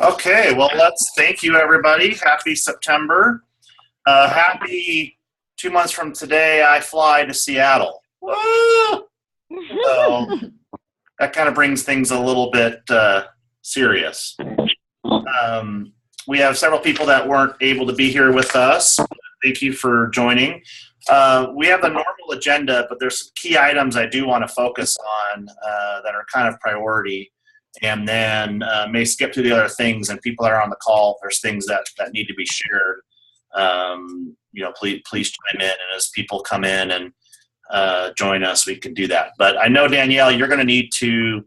Okay, well, let's thank you, everybody. Happy September. Happy 2 months from today, I fly to Seattle. Woo! So that kind of brings things a little bit serious. We have several people that weren't able to be here with us. Thank you for joining. We have the normal agenda, but there's some key items I do want to focus on that are kind of priority, and then may skip through the other things. And people that are on the call, if there's things that need to be shared, please chime in. And as people come in and join us, we can do that. But I know, Danielle, you're going to need to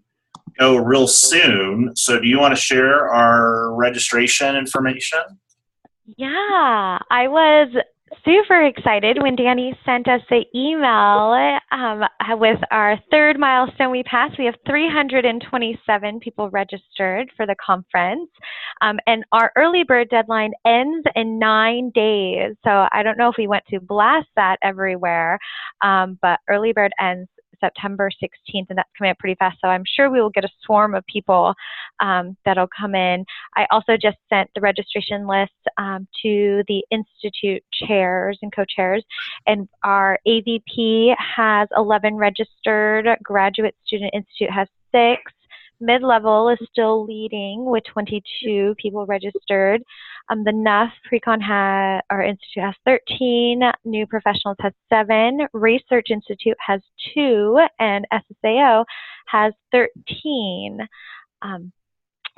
go real soon. So do you want to share our registration information? Yeah, I was super excited when Danny sent us the email with our third milestone we passed. We have 327 people registered for the conference, and our early bird deadline ends in 9 days. So I don't know if we went to blast that everywhere, but early bird ends September 16th, and that's coming up pretty fast. So I'm sure we will get a swarm of people that'll come in. I also just sent the registration list to the Institute chairs and co-chairs, and our AVP has 11 registered. Graduate Student Institute has 6. Mid-level is still leading with 22 people registered. The NUF Precon our institute has 13. New Professionals has 7. Research Institute has 2, and SSAO has 13. So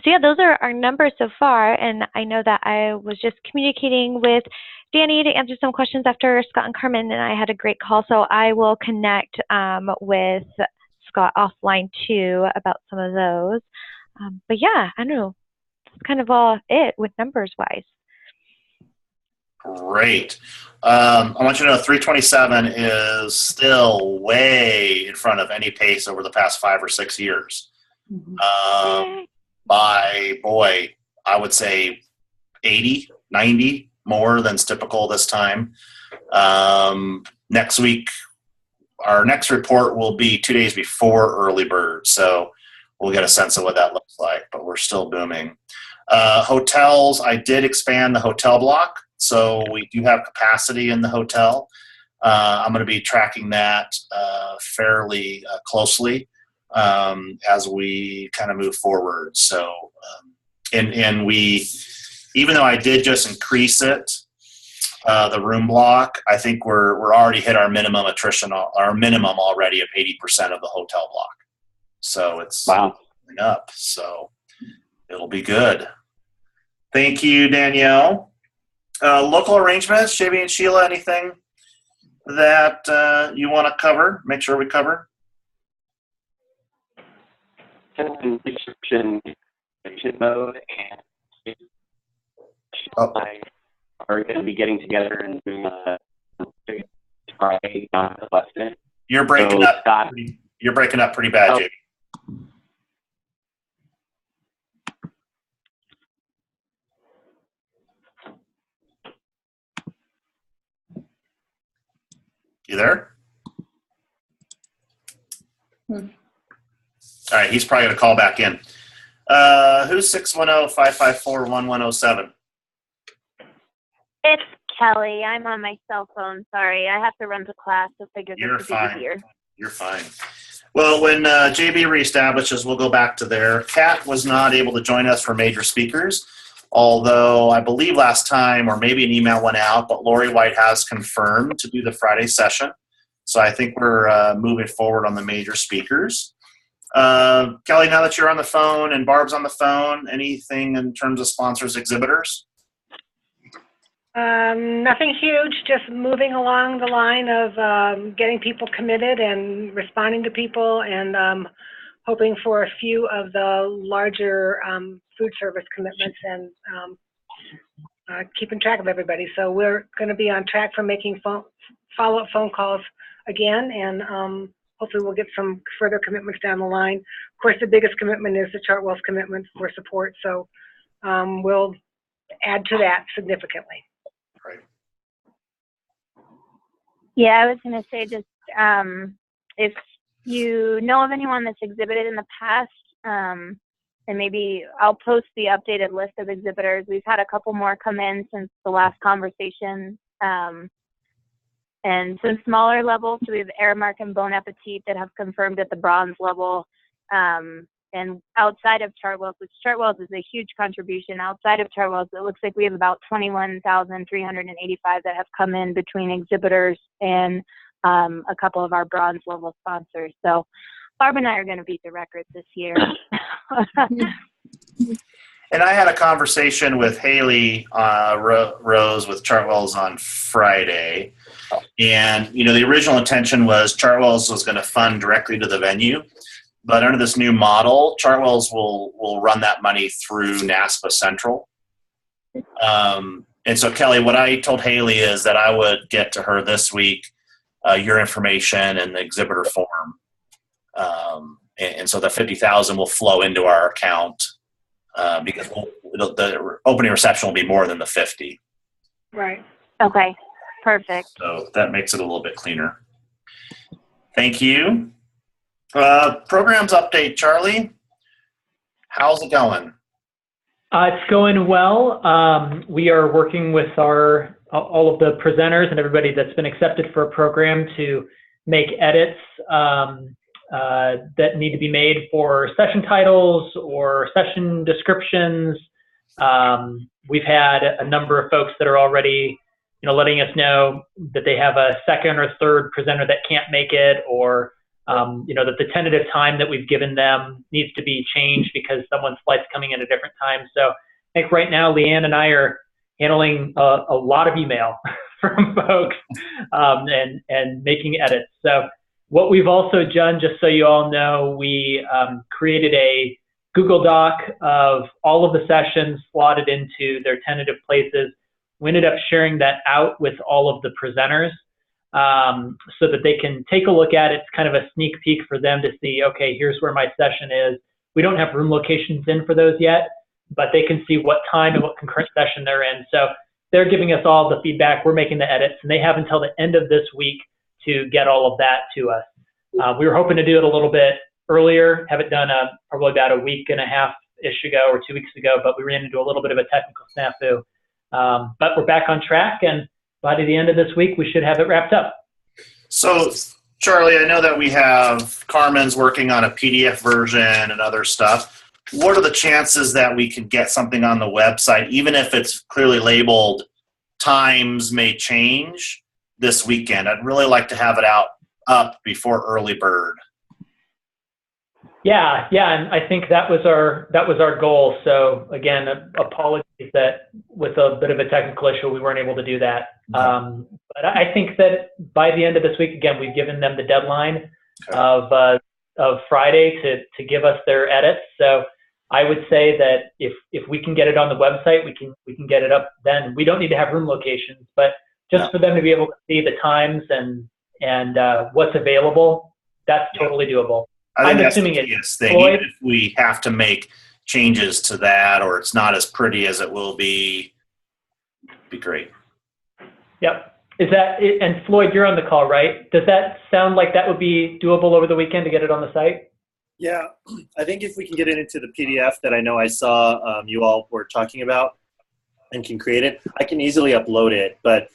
yeah, those are our numbers so far, and I know that I was just communicating with Danny to answer some questions after Scott and Carmen and I had a great call, so I will connect with Scott offline too about some of those. But yeah, I don't know. That's kind of all it with numbers wise. Great. I want you to know 327 is still way in front of any pace over the past 5 or 6 years. By, boy, I would say 80, 90 more than's typical this time. Next week, our next report will be 2 days before early bird, so we'll get a sense of what that looks like, but we're still booming. Hotels, I did expand the hotel block, so we do have capacity in the hotel. I'm going to be tracking that fairly closely as we kind of move forward. So, and we, even though I did just increase it, the room block, I think we're already hit our minimum attrition, our minimum already of 80% of the hotel block. So it's going up. So it'll be good. Thank you, Danielle. Local arrangements, JB and Sheila, anything that you want to cover? Make sure we cover. Restriction mode, and are going to be getting together and doing a Friday lesson. You're breaking up. Scott, you're breaking up pretty bad, JB. You there? All right, he's probably going to call back in. Who's 610-554-1107? It's Kelly. I'm on my cell phone. Sorry, I have to run to class, so figured this would be easier. You're fine. Well, when JB reestablishes, we'll go back to there. Kat was not able to join us for major speakers, although I believe last time, or maybe an email went out, but Lori White has confirmed to do the Friday session. So I think we're moving forward on the major speakers. Kelly, now that you're on the phone and Barb's on the phone, anything in terms of sponsors, exhibitors? Nothing huge, just moving along the line of getting people committed and responding to people, and hoping for a few of the larger food service commitments, and keeping track of everybody. So we're going to be on track for making follow-up phone calls again, and hopefully we'll get some further commitments down the line. Of course, the biggest commitment is the Chartwell's commitment for support, so we'll add to that significantly. Right. Yeah, I was going to say, just if you know of anyone that's exhibited in the past, and maybe I'll post the updated list of exhibitors. We've had a couple more come in since the last conversation. And some smaller levels, so we have Aramark and Bon Appetit that have confirmed at the bronze level. And outside of Chartwells, which Chartwells is a huge contribution, outside of Chartwells, it looks like we have about 21,385 that have come in between exhibitors and a couple of our bronze level sponsors. So Barb and I are going to beat the record this year. And I had a conversation with Haley Rose with Chartwells on Friday. And, the original intention was Chartwells was going to fund directly to the venue. But under this new model, Chartwells will run that money through NASPA Central. And so, Kelly, what I told Haley is that I would get to her this week your information and the exhibitor form. And so the $50,000 will flow into our account because the opening reception will be more than the 50. Right. Okay, perfect. So that makes it a little bit cleaner. Thank you. Programs update, Charlie. How's it going? It's going well. We are working with all of the presenters and everybody that's been accepted for a program to make edits that need to be made for session titles or session descriptions. We've had a number of folks that are already, letting us know that they have a second or third presenter that can't make it, or that the tentative time that we've given them needs to be changed because someone's flight's coming in at a different time. So I think right now, Leanne and I are handling a lot of email from folks and making edits. So what we've also done, just so you all know, we created a Google Doc of all of the sessions slotted into their tentative places. We ended up sharing that out with all of the presenters so that they can take a look at it. It's kind of a sneak peek for them to see, okay, here's where my session is. We don't have room locations in for those yet, but they can see what time and what concurrent session they're in. So they're giving us all the feedback. We're making the edits, and they have until the end of this week to get all of that to us. We were hoping to do it a little bit earlier, have it done probably about a week and a half-ish ago or 2 weeks ago, but we ran into a little bit of a technical snafu. But we're back on track, and by the end of this week, we should have it wrapped up. So, Charlie, I know that we have Carmen's working on a PDF version and other stuff. What are the chances that we can get something on the website, even if it's clearly labeled times may change this weekend? I'd really like to have it up before early bird. Yeah, and I think that was our goal. So again, apologies that with a bit of a technical issue, we weren't able to do that. But I think that by the end of this week, again, we've given them the deadline of Friday to give us their edits. So I would say that if we can get it on the website, we can get it up then. We don't need to have room locations, but just for them to be able to see the times and what's available, that's totally doable. I think I'm that's assuming the biggest thing. Even if we have to make changes to that, or it's not as pretty as it will be great. Yep. And Floyd, you're on the call, right? Does that sound like that would be doable over the weekend to get it on the site? Yeah, I think if we can get it into the PDF that I know I saw you all were talking about and can create it, I can easily upload it, but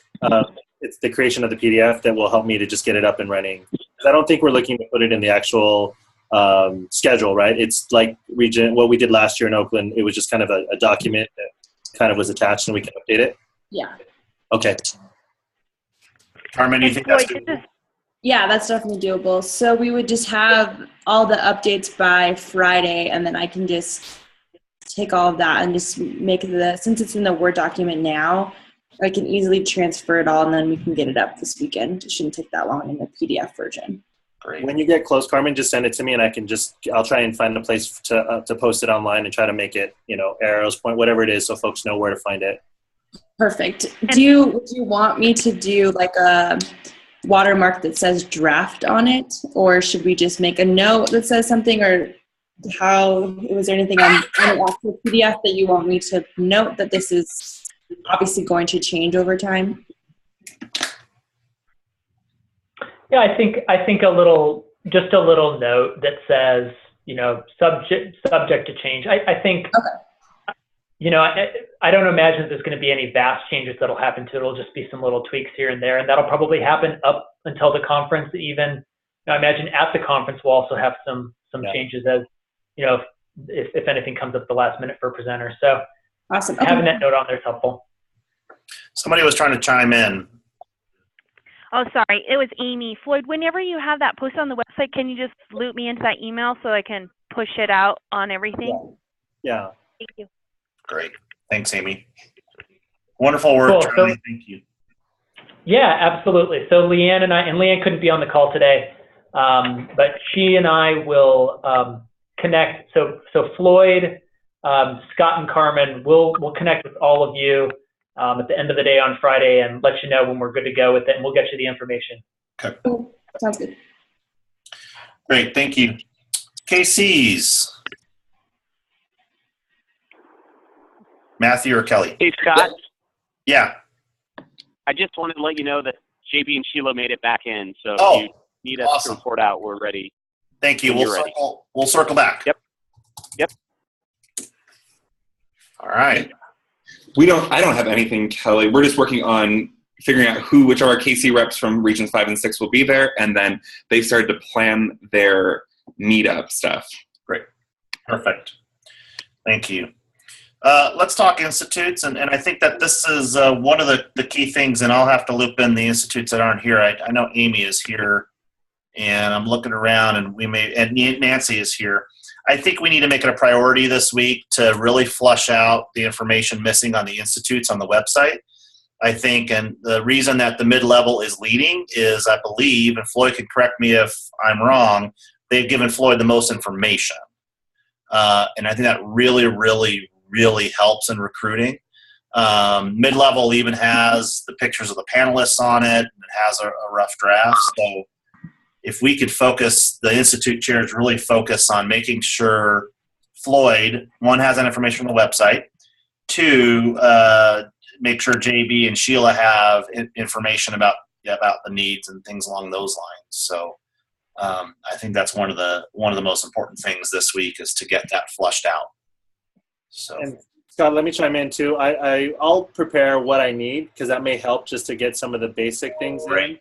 it's the creation of the PDF that will help me to just get it up and running. I don't think we're looking to put it in the actual schedule, right? It's like what we did last year in Oakland. It was just kind of a document that kind of was attached and we can update it. Yeah. Okay. Carmen, do you think that's doable? Yeah, that's definitely doable. So we would just have all the updates by Friday, and then I can just take all of that and just make since it's in the Word document now, I can easily transfer it all, and then we can get it up this weekend. It shouldn't take that long in the PDF version. Great. When you get close, Carmen, just send it to me, and I'll try and find a place to post it online and try to make it, arrows point, whatever it is, so folks know where to find it. Would you want me to do like a watermark that says draft on it, or should we just make a note that says something, or was there anything on the actual PDF that you want me to note that this is obviously going to change over time? Yeah, I think just a little note that says, subject to change. I think, I don't imagine there's going to be any vast changes that'll happen to it. It'll just be some little tweaks here and there, and that'll probably happen up until the conference. Even, I imagine at the conference we'll also have some changes as, if anything comes up at the last minute for a presenter. So awesome. Having that note on there is helpful. Somebody was trying to chime in. Oh, sorry. It was Amy. Floyd, whenever you have that posted on the website, can you just loop me into that email so I can push it out on everything? Yeah. Thank you. Great. Thanks, Amy. Wonderful work, Cool. Charlie. Thank you. Yeah, absolutely. So Leanne couldn't be on the call today, but she and I will connect. So Floyd, Scott, and Carmen, we'll connect with all of you at the end of the day on Friday and let you know when we're good to go with it, and we'll get you the information. Okay. Cool. Sounds good. Great. Thank you. KCs. Matthew or Kelly? Hey, Scott. Yeah. I just wanted to let you know that JB and Sheila made it back in. So if you need us to report out, we're ready. Thank you. We'll circle back. Yep. All right. I don't have anything, Kelly. We're just working on figuring out which of our KC reps from regions 5 and 6 will be there, and then they've started to plan their meetup stuff. Great. Perfect. Thank you. Let's talk institutes, and I think that this is one of the key things, and I'll have to loop in the institutes that aren't here. I know Amy is here, and I'm looking around, and Nancy is here. I think we need to make it a priority this week to really flush out the information missing on the institutes on the website. I think, and the reason that the mid-level is leading is, I believe, and Floyd can correct me if I'm wrong, they've given Floyd the most information. And I think that really, really, really helps in recruiting. Mid-level even has the pictures of the panelists on it, and it has a rough draft. So if we could focus, the institute chairs really focus on making sure Floyd, one, has that information on the website, two, make sure JB and Sheila have information about the needs and things along those lines. So I think that's one of the most important things this week is to get that flushed out. So, and Scott, let me chime in too. I'll prepare what I need because that may help just to get some of the basic things in.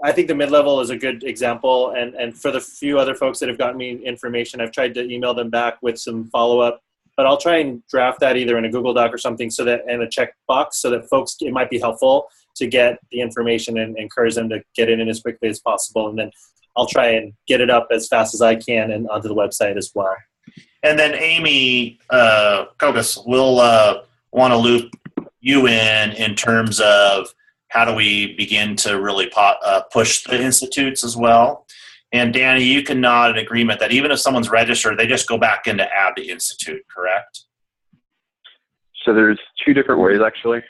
I think the mid-level is a good example, and for the few other folks that have gotten me information, I've tried to email them back with some follow-up, but I'll try and draft that either in a Google Doc or something and a checkbox so that folks, it might be helpful to get the information and encourage them to get it in as quickly as possible, and then I'll try and get it up as fast as I can and onto the website as well. And then Amy Kogas will want to loop you in terms of how do we begin to really push the institutes as well. And Danny, you can nod in agreement that even if someone's registered, they just go back in to add the institute, correct? So there's two different ways actually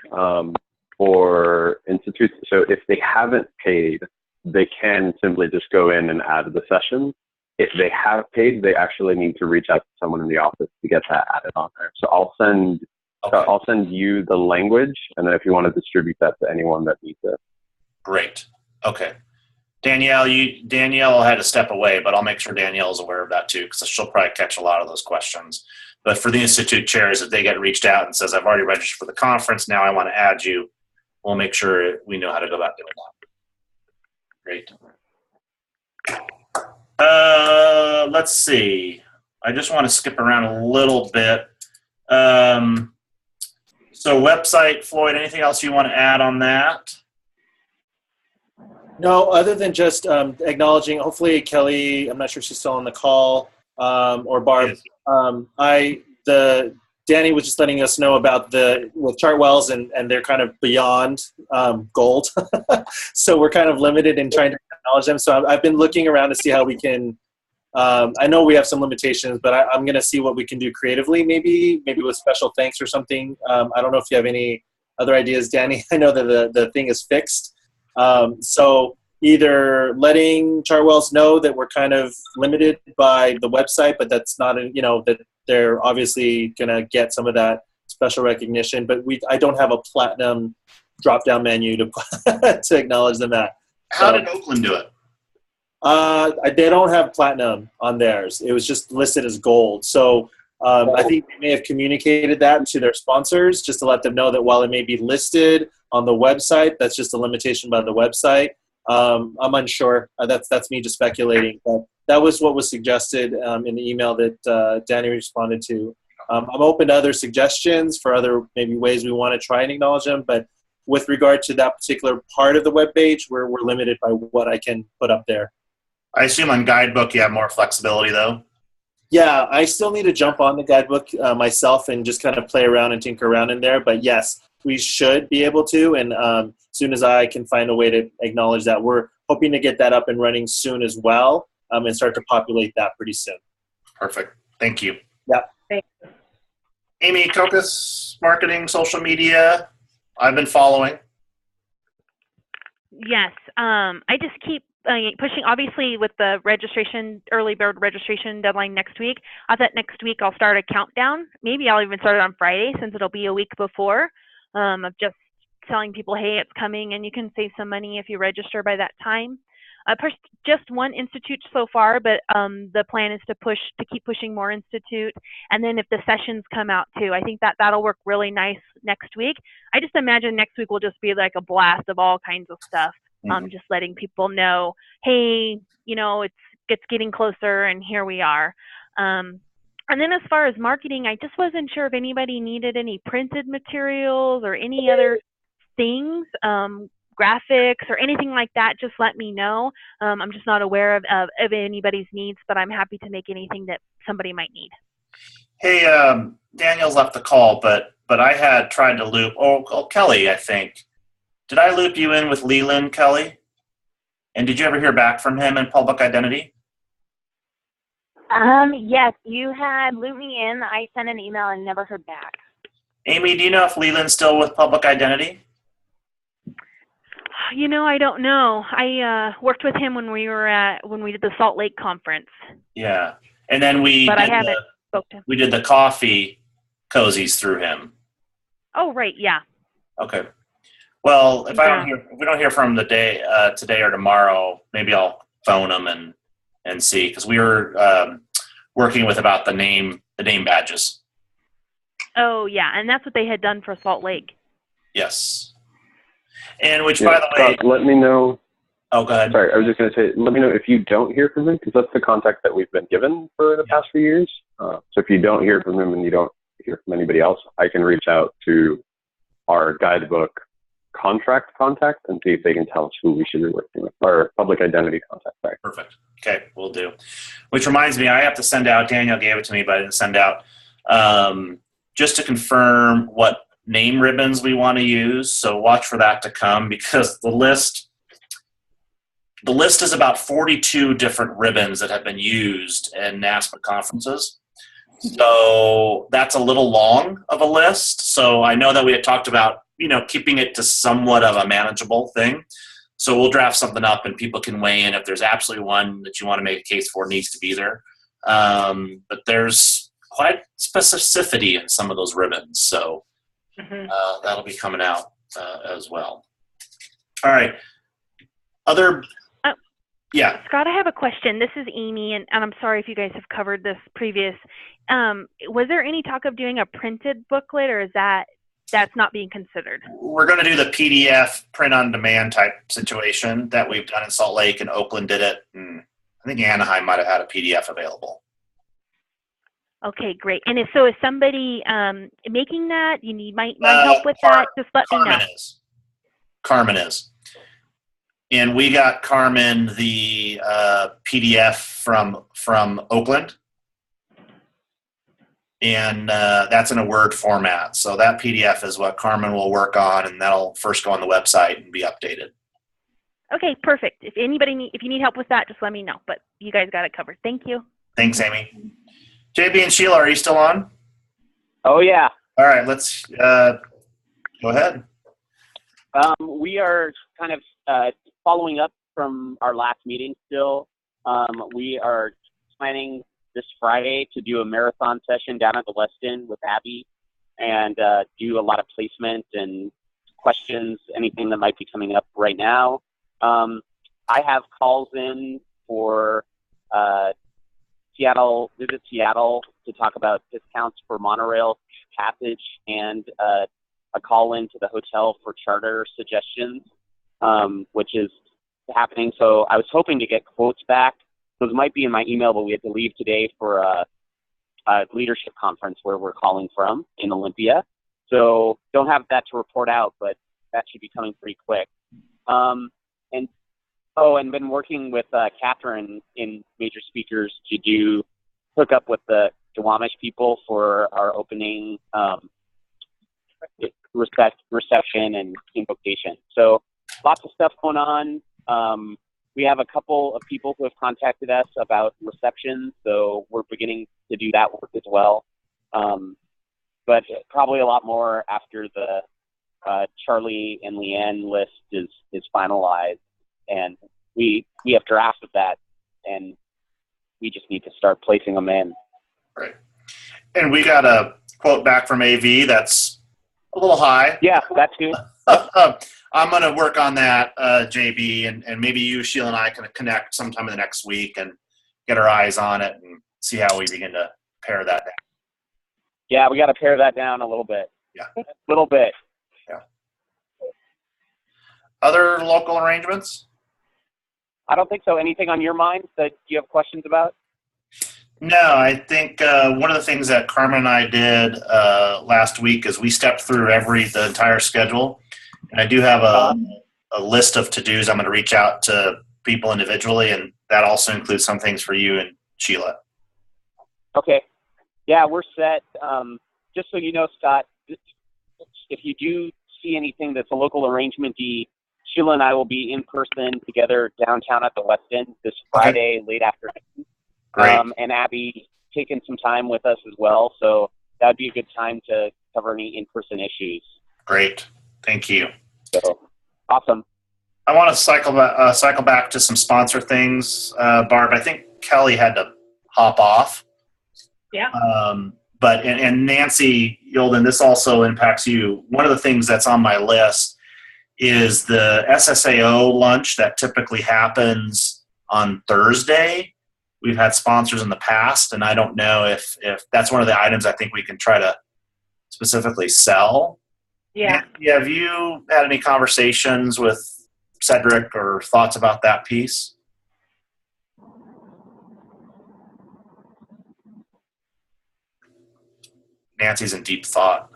for institutes. So if they haven't paid, they can simply just go in and add the session. If they have paid, they actually need to reach out to someone in the office to get that added on there. So I'll send you the language, and then if you want to distribute that to anyone that needs it. Great. Okay. Danielle had to step away, but I'll make sure Danielle is aware of that too, because she'll probably catch a lot of those questions. But for the institute chairs, if they get reached out and says, I've already registered for the conference, now I want to add you, we'll make sure we know how to go about doing that. Great. Let's see. I just want to skip around a little bit. So website, Floyd, anything else you want to add on that? No, other than just acknowledging, hopefully Kelly, I'm not sure she's still on the call, or Barb. Yes. Danny was just letting us know about with Chartwells and they're kind of beyond gold. So we're kind of limited in trying to acknowledge them. So I've been looking around to see how we can, I know we have some limitations, but I'm going to see what we can do creatively, maybe with special thanks or something. I don't know if you have any other ideas, Danny. I know that the thing is fixed. So either letting Chartwells know that we're kind of limited by the website, but that's not, that they're obviously going to get some of that special recognition, but I don't have a platinum drop-down menu to acknowledge them at. How did Oakland do it? They don't have platinum on theirs. It was just listed as gold. So I think they may have communicated that to their sponsors just to let them know that while it may be listed on the website, that's just a limitation by the website. I'm unsure. That's me just speculating. But that was what was suggested in the email that Danny responded to. I'm open to other suggestions for other maybe ways we want to try and acknowledge them. But with regard to that particular part of the webpage, we're limited by what I can put up there. I assume on Guidebook you have more flexibility, though. Yeah, I still need to jump on the Guidebook myself and just kind of play around and tinker around in there. But yes, we should be able to. And as soon as I can find a way to acknowledge that, we're hoping to get that up and running soon as well and start to populate that pretty soon. Perfect. Thank you. Yeah. Thank you. Amy, Cocos Marketing, social media. I've been following. Yes. I just keep pushing, obviously, with the early bird registration deadline next week. I thought next week I'll start a countdown. Maybe I'll even start it on Friday since it'll be a week before, of just telling people, hey, it's coming and you can save some money if you register by that time. Pushed just one institute so far, but the plan is to keep pushing more institute. And then if the sessions come out too, I think that'll work really nice next week. I just imagine next week will just be like a blast of all kinds of stuff. Just letting people know, hey, it's getting closer and here we are. And then as far as marketing, I just wasn't sure if anybody needed any printed materials or any other things, graphics or anything like that. Just let me know. I'm just not aware of anybody's needs, but I'm happy to make anything that somebody might need. Hey, Daniel's left the call, but I had tried to loop, Kelly, I think. Did I loop you in with Leland, Kelly? And did you ever hear back from him in public identity? Yes, you had looped me in. I sent an email and never heard back. Amy, do you know if Leland's still with public identity? I don't know. I worked with him when we did the Salt Lake conference. Yeah, and then we did the coffee cozies through him. Oh, right, yeah. Okay. Well, if we don't hear from him today or tomorrow, maybe I'll phone him and see, because we were working with about the name badges. Oh yeah, and that's what they had done for Salt Lake. Yes. And which, by the way, let me know. Oh, go ahead. Sorry, I was just going to say, let me know if you don't hear from him, because that's the contact that we've been given for the past few years. So if you don't hear from him and you don't hear from anybody else, I can reach out to our Guidebook contract contact and see if they can tell us who we should be working with, our public identity contact. Sorry. Perfect. Okay, we'll do. Which reminds me, I have to send out, Daniel gave it to me, but I didn't send out, just to confirm what name ribbons we want to use. So watch for that to come, because the list is about 42 different ribbons that have been used in NASPA conferences. So that's a little long of a list. So I know that we had talked about, keeping it to somewhat of a manageable thing. So we'll draft something up and people can weigh in if there's absolutely one that you want to make a case for needs to be there. But there's quite specificity in some of those ribbons. So that'll be coming out as well. All right. Yeah. Scott, I have a question. This is Amy, and I'm sorry if you guys have covered this previous. Was there any talk of doing a printed booklet, or is that's not being considered? We're going to do the PDF print-on-demand type situation that we've done in Salt Lake, and Oakland did it. And I think Anaheim might have had a PDF available. Okay, great. And if somebody making that, you need my help with that, just let me know. Carmen is. And we got Carmen the PDF from Oakland. And that's in a Word format. So that PDF is what Carmen will work on, and that'll first go on the website and be updated. Okay, perfect. If you need help with that, just let me know. But you guys got it covered. Thank you. Thanks, Amy. JB and Sheila, are you still on? Oh, yeah. All right, let's go ahead. We are kind of following up from our last meeting still. We are planning this Friday to do a marathon session down at the Westin with Abby and do a lot of placement and questions, anything that might be coming up right now. I have calls in for Visit Seattle to talk about discounts for monorail passage and a call in to the hotel for charter suggestions, which is happening. So I was hoping to get quotes back. Those might be in my email, but we had to leave today for a leadership conference where we're calling from in Olympia. So don't have that to report out, but that should be coming pretty quick. And been working with Catherine in Major Speakers to hook up with the Duwamish people for our opening reception and invocation. So lots of stuff going on. We have a couple of people who have contacted us about receptions, so we're beginning to do that work as well. But probably a lot more after the Charlie and Leanne list is finalized, and we have drafts of that, and we just need to start placing them in. Right. And we got a quote back from AV that's a little high. Yeah, that's good. I'm going to work on that, JB, and maybe you, Sheila, and I can connect sometime in the next week and get our eyes on it and see how we begin to pare that down. Yeah, we got to pare that down a little bit. Yeah. A little bit. Yeah. Other local arrangements? I don't think so. Anything on your mind that you have questions about? No, I think one of the things that Carmen and I did last week is we stepped through the entire schedule. And I do have a list of to-dos. I'm going to reach out to people individually, and that also includes some things for you and Sheila. Okay. Yeah, we're set. Just so you know, Scott, if you do see anything that's a local arrangement, Sheila and I will be in person together downtown at the West End this Friday, late afternoon. Great. And Abby taking some time with us as well. So that would be a good time to cover any in-person issues. Great. Thank you. So awesome. I want to cycle back to some sponsor things, Barb. I think Kelly had to hop off. Yeah. But Nancy Yolden, this also impacts you. One of the things that's on my list is the SSAO lunch that typically happens on Thursday. We've had sponsors in the past, and I don't know if that's one of the items I think we can try to specifically sell. Yeah. Nancy, have you had any conversations with Cedric or thoughts about that piece? Nancy's in deep thought.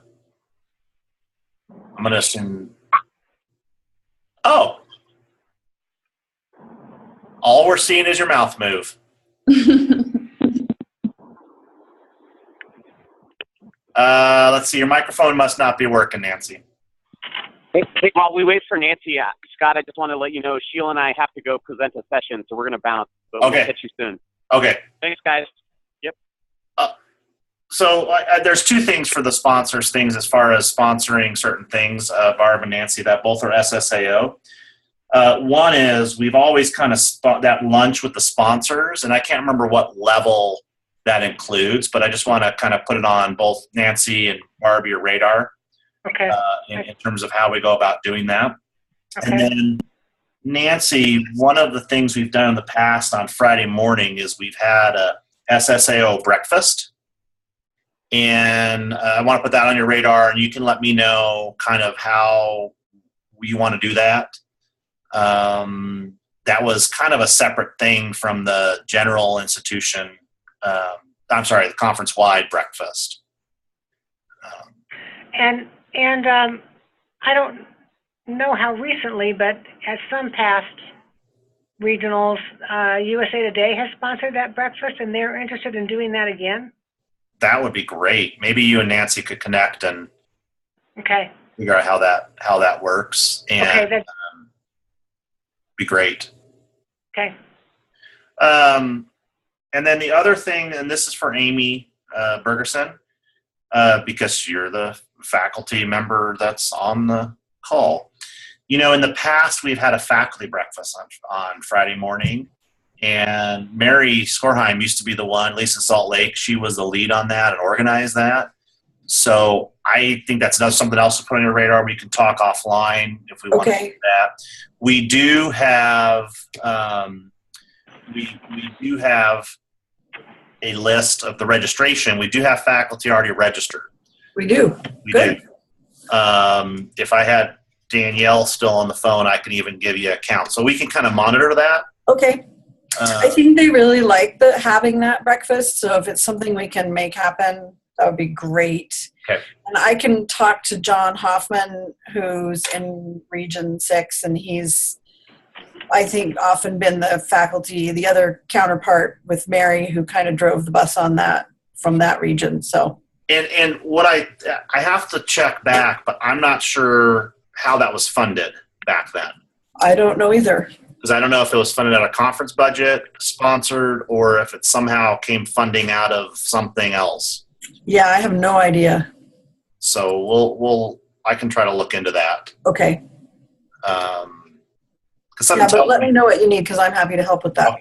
I'm going to assume. Oh. All we're seeing is your mouth move. Let's see. Your microphone must not be working, Nancy. Hey, while we wait for Nancy, Scott, I just want to let you know Sheila and I have to go present a session, so we're going to bounce. But Okay. We'll catch you soon. Okay. Thanks, guys. Yep. So there's two things for the sponsors things as far as sponsoring certain things, Barb and Nancy, that both are SSAO. One is we've always kind of that lunch with the sponsors, and I can't remember what level that includes, but I just want to kind of put it on both Nancy and Barb, your radar. Okay. In terms of how we go about doing that. Okay. And then Nancy, one of the things we've done in the past on Friday morning is we've had a SSAO breakfast. And I want to put that on your radar, and you can let me know kind of how you want to do that. That was kind of a separate thing from the general institution, the conference-wide breakfast. And I don't know how recently, but at some past regionals, USA Today has sponsored that breakfast, and they're interested in doing that again. That would be great. Maybe you and Nancy could connect and Okay. figure out how that works, and Okay, that's be great. okay. And then the other thing, and this is for Amy Bergerson, because you're the faculty member that's on the call. You know, in the past, we've had a faculty breakfast on Friday morning, and Mary Skorheim used to be the one, at least in Salt Lake. She was the lead on that and organized that. So I think that's something else to put on your radar. We can talk offline if we want to do that. We do have we do have a list of the registration. We do have faculty already registered. We do. We Good. do. If I had Danielle still on the phone, I could even give you a count. So we can kind of monitor that. Okay. I think they really like having that breakfast. So if it's something we can make happen, that would be great. Okay. And I can talk to John Hoffman, who's in Region 6, and he's, I think, often been the faculty, the other counterpart with Mary, who kind of drove the bus on that from that region. So. And what I have to check back, but I'm not sure how that was funded back then. I don't know either. Because I don't know if it was funded out of conference budget, sponsored, or if it somehow came funding out of something else. Yeah, I have no idea. So I can try to look into that. Okay. Yeah, but let me know what you need, because I'm happy to help with that.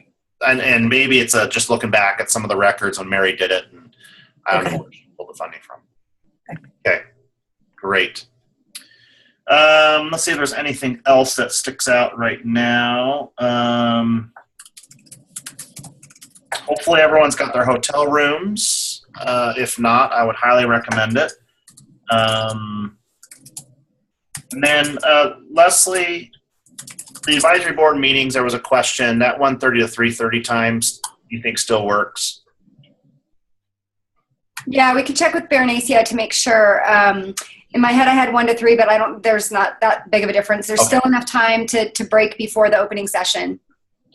And maybe it's just looking back at some of the records when Mary did it, and I don't know where she pulled the funding from. Okay, great. Let's see if there's anything else that sticks out right now. Hopefully everyone's got their hotel rooms. If not, I would highly recommend it. And then, Leslie, the advisory board meetings, there was a question, that 1:30 to 3:30 times, you think still works? Yeah, we could check with Berenicia to make sure. In my head, I had 1 to 3, but there's not that big of a difference. There's still enough time to break before the opening session.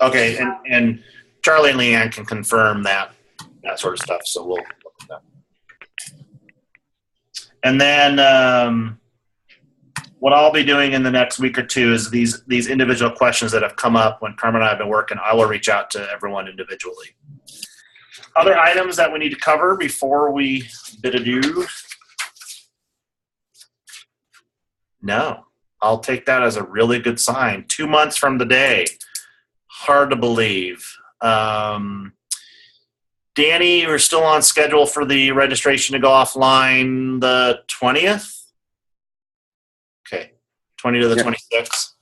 Okay, and Charlie and Leanne can confirm that sort of stuff, so we'll look at that. And then what I'll be doing in the next week or two is these individual questions that have come up when Carmen and I have been working, I will reach out to everyone individually. Other items that we need to cover before we bid adieu? No. I'll take that as a really good sign. 2 months from the day. Hard to believe. Danny, we're still on schedule for the registration to go offline the 20th? Okay. 20 to the 26th?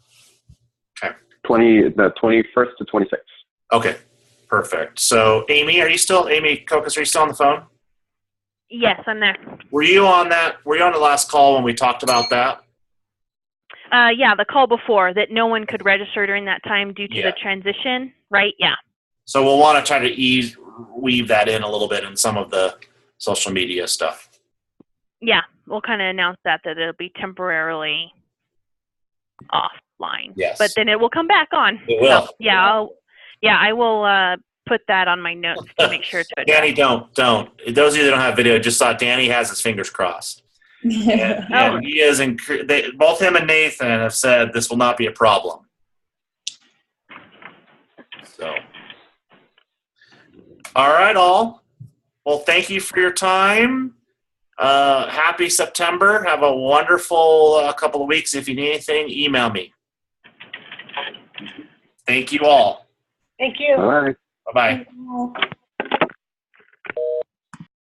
Okay. The 21st to 26th. Okay. Perfect. So, Amy Kokas, are you still on the phone? Yes, I'm there. Were you on the last call when we talked about that? Yeah, the call before that no one could register during that time due to the transition, right? Yeah. So we'll want to try to weave that in a little bit in some of the social media stuff. Yeah, we'll kind of announce that it'll be temporarily offline. Yes. But then it will come back on. It will. So, I will put that on my notes to make sure to address. Danny, don't. Those of you that don't have video just saw Danny has his fingers crossed. And he is both him and Nathan have said this will not be a problem. So, all right, all. Well, thank you for your time. Happy September. Have a wonderful couple of weeks. If you need anything, email me. Thank you all. Thank you. All right. Bye-bye.